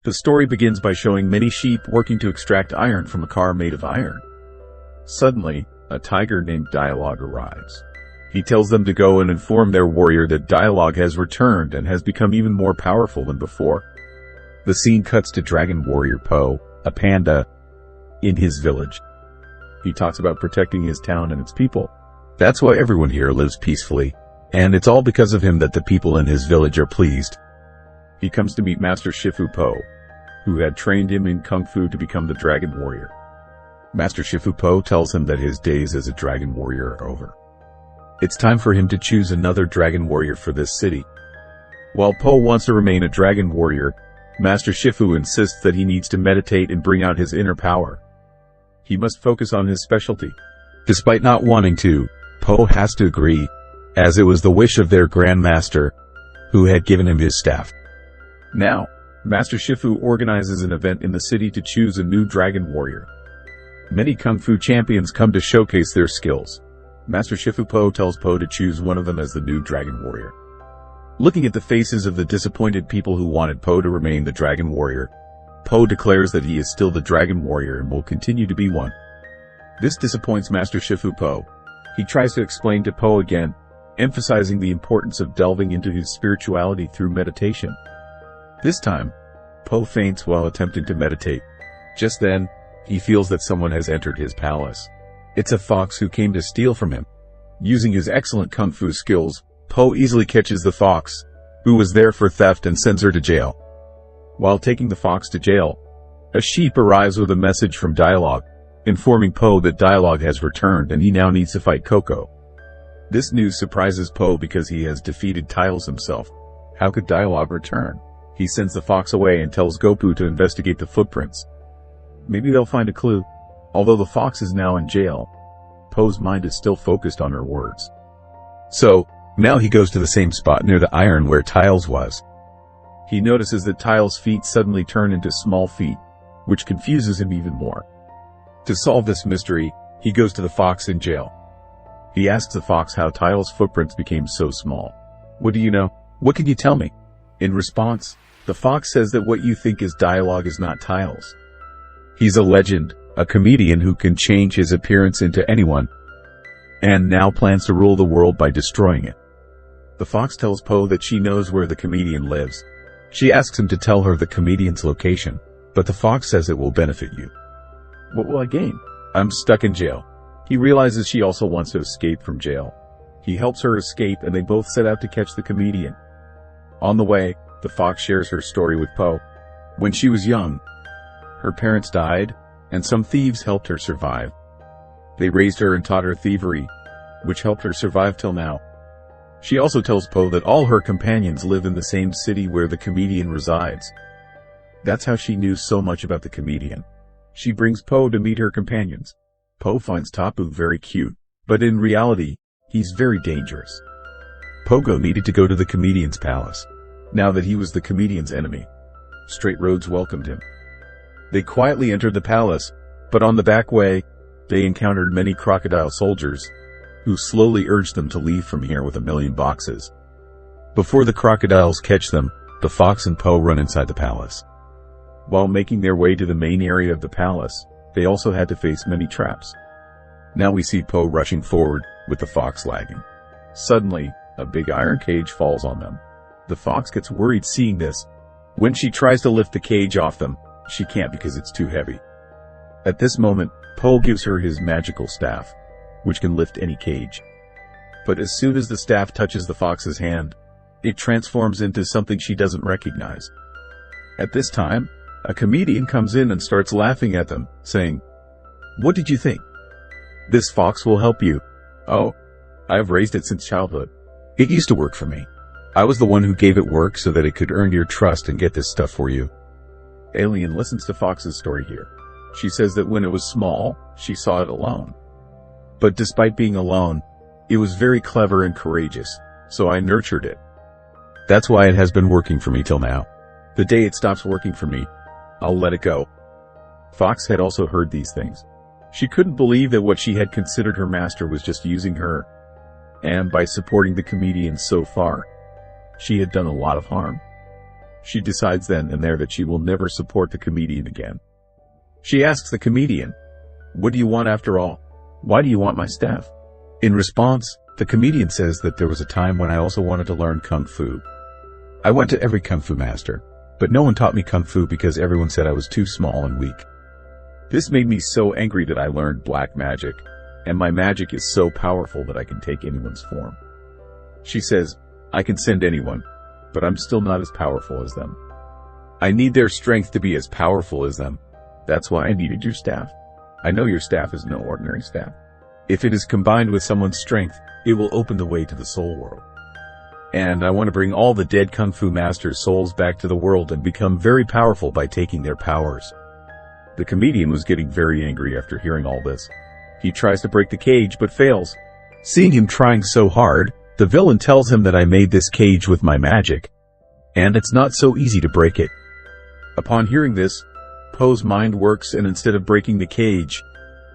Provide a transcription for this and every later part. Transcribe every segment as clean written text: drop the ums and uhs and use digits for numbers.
The story begins by showing many sheep working to extract iron from a car made of iron. Suddenly, a tiger named Dialogue arrives. He tells them to go and inform their warrior that Dialogue has returned and has become even more powerful than before. The scene cuts to dragon warrior Po, a panda, in his village. He talks about protecting his town and its people. That's why everyone here lives peacefully, and it's all because of him that the people in his village are pleased. He comes to meet Master Shifu Po, who had trained him in Kung Fu to become the dragon warrior. Master Shifu Po tells him that his days as a dragon warrior are over. It's time for him to choose another dragon warrior for this city. While Po wants to remain a dragon warrior, Master Shifu insists that he needs to meditate and bring out his inner power. He must focus on his specialty. Despite not wanting to, Po has to agree, as it was the wish of their Grand Master, who had given him his staff. Now, Master Shifu organizes an event in the city to choose a new dragon warrior. Many Kung Fu champions come to showcase their skills. Master Shifu Po tells Po to choose one of them as the new dragon warrior. Looking at the faces of the disappointed people who wanted Po to remain the dragon warrior, Po declares that he is still the dragon warrior and will continue to be one. This disappoints Master Shifu Po. He tries to explain to Po again, emphasizing the importance of delving into his spirituality through meditation. This time, Po faints while attempting to meditate. Just then, he feels that someone has entered his palace. It's a fox who came to steal from him. Using his excellent Kung Fu skills, Po easily catches the fox, who was there for theft, and sends her to jail. While taking the fox to jail, a sheep arrives with a message from Dialogue, informing Po that Dialogue has returned and he now needs to fight Coco. This news surprises Po because he has defeated Tiles himself. How could Dialogue return? He sends the fox away and tells Gopu to investigate the footprints. Maybe they'll find a clue. Although the fox is now in jail, Po's mind is still focused on her words. So, now he goes to the same spot near the iron where Tiles was. He notices that Tiles' feet suddenly turn into small feet, which confuses him even more. To solve this mystery, he goes to the fox in jail. He asks the fox how Tiles' footprints became so small. What do you know? What can you tell me? In response, the fox says that what you think is Dialogue is not Tiles. He's a legend, a comedian who can change his appearance into anyone, and now plans to rule the world by destroying it. The fox tells Po that she knows where the comedian lives. She asks him to tell her the comedian's location, but the fox says it will benefit you. What will I gain? I'm stuck in jail. He realizes she also wants to escape from jail. He helps her escape and they both set out to catch the comedian. On the way, the fox shares her story with Po. When she was young, her parents died, and some thieves helped her survive. They raised her and taught her thievery, which helped her survive till now. She also tells Po that all her companions live in the same city where the comedian resides. That's how she knew so much about the comedian. She brings Po to meet her companions. Po finds Tapu very cute, but in reality, he's very dangerous. Pogo needed to go to the comedian's palace, now that he was the comedian's enemy. Straight Roads welcomed him. They quietly entered the palace, but on the back way, they encountered many crocodile soldiers, who slowly urged them to leave from here with 1,000,000 boxes. Before the crocodiles catch them, the fox and Po run inside the palace. While making their way to the main area of the palace, they also had to face many traps. Now we see Po rushing forward, with the fox lagging. Suddenly, a big iron cage falls on them. The fox gets worried seeing this. When she tries to lift the cage off them, she can't because it's too heavy. At this moment, Po gives her his magical staff, which can lift any cage. But as soon as the staff touches the fox's hand, it transforms into something she doesn't recognize. At this time, a comedian comes in and starts laughing at them, saying, "What did you think? This fox will help you." "Oh, I've raised it since childhood. It used to work for me. I was the one who gave it work so that it could earn your trust and get this stuff for you." Alien listens to Fox's story here. She says that when it was small, she saw it alone. But despite being alone, it was very clever and courageous, so I nurtured it. That's why it has been working for me till now. The day it stops working for me, I'll let it go. Fox had also heard these things. She couldn't believe that what she had considered her master was just using her. And by supporting the comedian so far, she had done a lot of harm. She decides then and there that she will never support the comedian again. She asks the comedian, "What do you want after all? Why do you want my staff?" In response, the comedian says that there was a time when I also wanted to learn Kung Fu. I went to every Kung Fu master, but no one taught me Kung Fu because everyone said I was too small and weak. This made me so angry that I learned black magic, and my magic is so powerful that I can take anyone's form. She says, "I can send anyone, but I'm still not as powerful as them. I need their strength to be as powerful as them. That's why I needed your staff. I know your staff is no ordinary staff. If it is combined with someone's strength, it will open the way to the soul world. And I want to bring all the dead Kung Fu masters' souls back to the world and become very powerful by taking their powers." The comedian was getting very angry after hearing all this. He tries to break the cage but fails. Seeing him trying so hard, the villain tells him that I made this cage with my magic, and it's not so easy to break it. Upon hearing this, Poe's mind works, and instead of breaking the cage,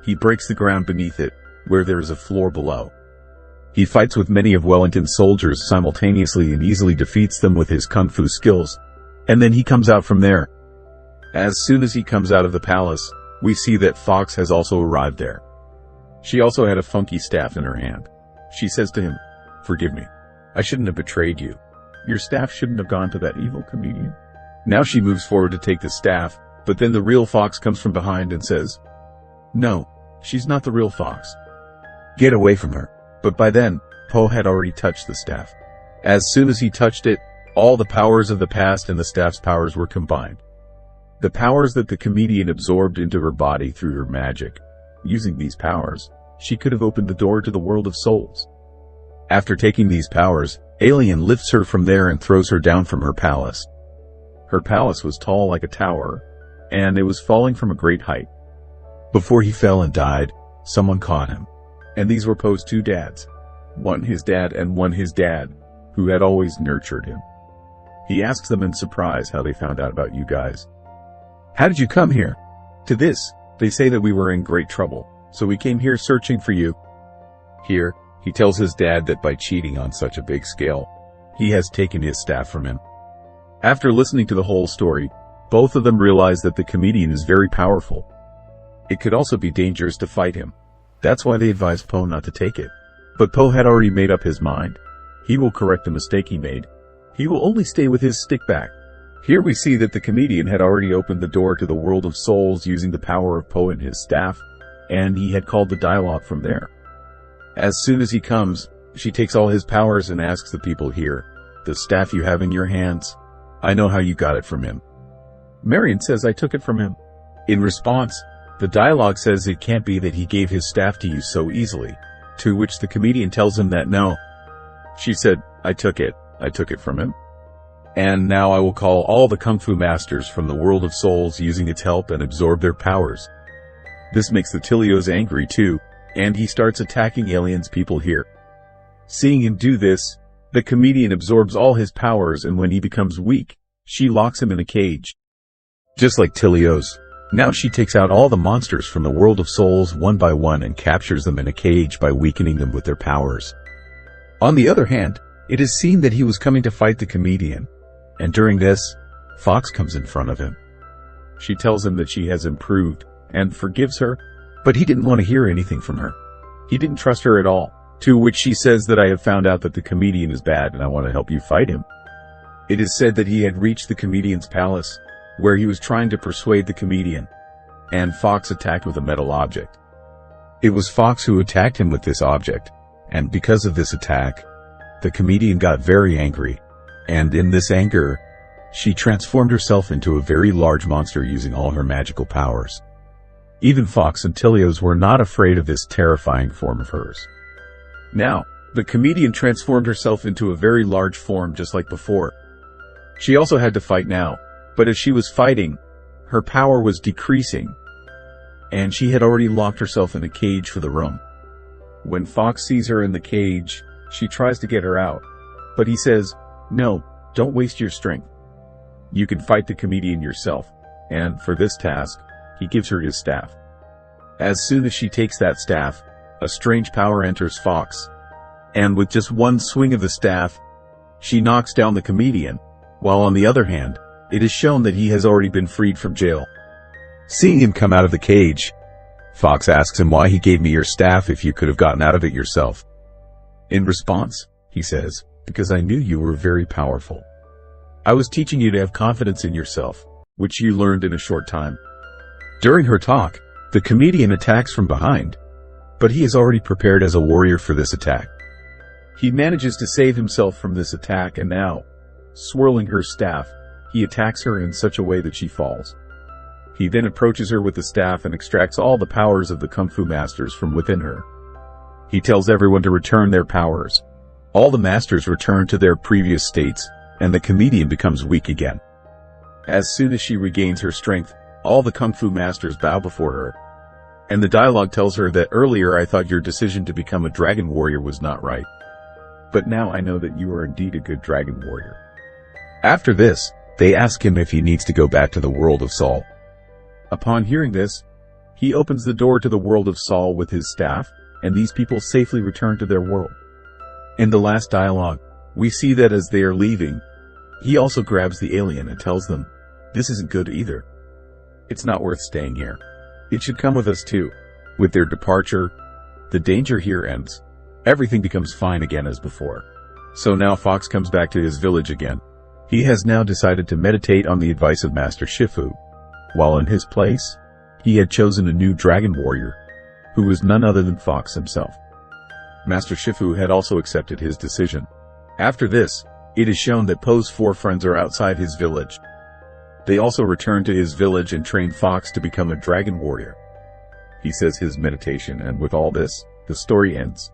he breaks the ground beneath it, where there is a floor below. He fights with many of Wellington's soldiers simultaneously and easily defeats them with his Kung Fu skills, and then he comes out from there. As soon as he comes out of the palace, we see that Fox has also arrived there. She also had a funky staff in her hand. She says to him, "Forgive me. I shouldn't have betrayed you. Your staff shouldn't have gone to that evil comedian." Now she moves forward to take the staff, but then the real Fox comes from behind and says, "No, she's not the real Fox. Get away from her." But by then, Poe had already touched the staff. As soon as he touched it, all the powers of the past and the staff's powers were combined. The powers that the comedian absorbed into her body through her magic. Using these powers, she could have opened the door to the world of souls. After taking these powers, Alien lifts her from there and throws her down from her palace. Her palace was tall like a tower, and it was falling from a great height. Before he fell and died, someone caught him. And these were Poe's two dads. One his dad and one his dad, who had always nurtured him. He asks them in surprise how they found out about you guys. "How did you come here?" To this, they say that we were in great trouble, so we came here searching for you. Here, he tells his dad that by cheating on such a big scale, he has taken his staff from him. After listening to the whole story, both of them realize that the comedian is very powerful. It could also be dangerous to fight him. That's why they advised Poe not to take it. But Poe had already made up his mind. He will correct the mistake he made. He will only stay with his stick back. Here we see that the comedian had already opened the door to the world of souls using the power of Poe and his staff, and he had called the dialogue from there. As soon as he comes, she takes all his powers and asks the people here, "The staff you have in your hands, I know how you got it from him." Marion says, "I took it from him." In response, the dialogue says it can't be that he gave his staff to you so easily, to which the comedian tells him that no. She said, I took it from him. And now I will call all the Kung Fu masters from the world of souls using its help and absorb their powers." This makes the Tilios angry too, and he starts attacking Alien's people here. Seeing him do this, the comedian absorbs all his powers, and when he becomes weak, she locks him in a cage. Just like Tilios, now she takes out all the monsters from the world of souls one by one and captures them in a cage by weakening them with their powers. On the other hand, it is seen that he was coming to fight the comedian, and during this, Fox comes in front of him. She tells him that she has improved and forgives her, but he didn't want to hear anything from her. He didn't trust her at all, to which she says that I have found out that the comedian is bad and I want to help you fight him. It is said that he had reached the comedian's palace, where he was trying to persuade the comedian, and Fox attacked with a metal object. It was Fox who attacked him with this object, and because of this attack, the comedian got very angry, and in this anger, she transformed herself into a very large monster using all her magical powers. Even Fox and Tilios were not afraid of this terrifying form of hers. Now, the comedian transformed herself into a very large form just like before. She also had to fight now, but as she was fighting, her power was decreasing, and she had already locked herself in a cage for the room. When Fox sees her in the cage, she tries to get her out, but he says, "No, don't waste your strength. You can fight the comedian yourself," and for this task, he gives her his staff. As soon as she takes that staff, a strange power enters Fox, and with just one swing of the staff, she knocks down the comedian, while on the other hand, it is shown that he has already been freed from jail. Seeing him come out of the cage, Fox asks him why he gave me your staff if you could have gotten out of it yourself. In response, he says, because I knew you were very powerful. I was teaching you to have confidence in yourself, which you learned in a short time. During her talk, the comedian attacks from behind, but he is already prepared as a warrior for this attack. He manages to save himself from this attack and now, swirling her staff, he attacks her in such a way that she falls. He then approaches her with the staff and extracts all the powers of the Kung Fu masters from within her. He tells everyone to return their powers. All the masters return to their previous states, and the comedian becomes weak again. As soon as she regains her strength, all the Kung Fu masters bow before her. And the dialogue tells her that earlier I thought your decision to become a dragon warrior was not right. But now I know that you are indeed a good dragon warrior. After this, they ask him if he needs to go back to the world of Saul. Upon hearing this, he opens the door to the world of Saul with his staff, and these people safely return to their world. In the last dialogue, we see that as they are leaving, he also grabs the alien and tells them, this isn't good either. It's not worth staying here. It should come with us too. With their departure, the danger here ends. Everything becomes fine again as before. So now Fox comes back to his village again. He has now decided to meditate on the advice of Master Shifu. While in his place, he had chosen a new dragon warrior, who was none other than Fox himself. Master Shifu had also accepted his decision. After this, it is shown that Poe's 4 friends are outside his village. They also return to his village and train Fox to become a dragon warrior. He says his meditation, and with all this, the story ends.